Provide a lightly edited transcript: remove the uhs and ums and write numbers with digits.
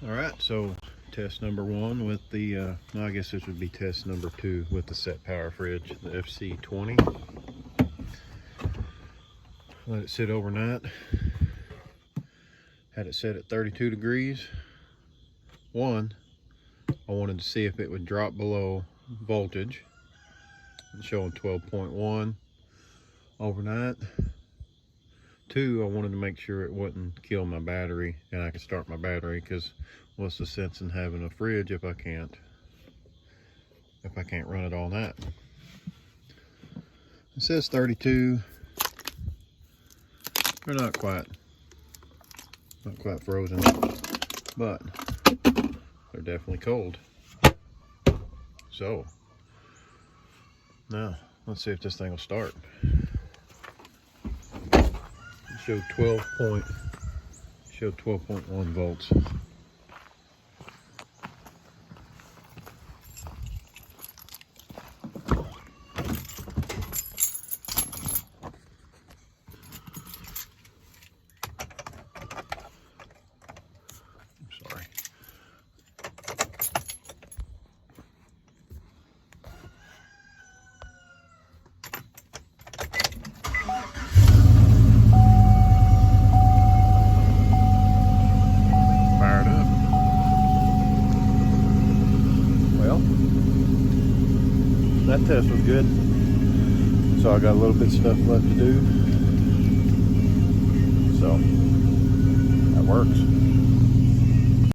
All right, so test number one with the, no, I guess this would be test number two with the SetPower Fridge, the FC20. Let it sit overnight. Had it set at 32 degrees. One, I wanted to see if it would drop below voltage. It's showing 12.1 overnight. Two, I wanted to make sure it wouldn't kill my battery and I could start my battery, because what's the sense in having a fridge if I can't run it all night? It says 32. They're not quite frozen, but they're definitely cold. So now let's see if this thing will start. Showed 12.1 volts. I'm sorry. That test was good, so I got a little bit of stuff left to do, so that works.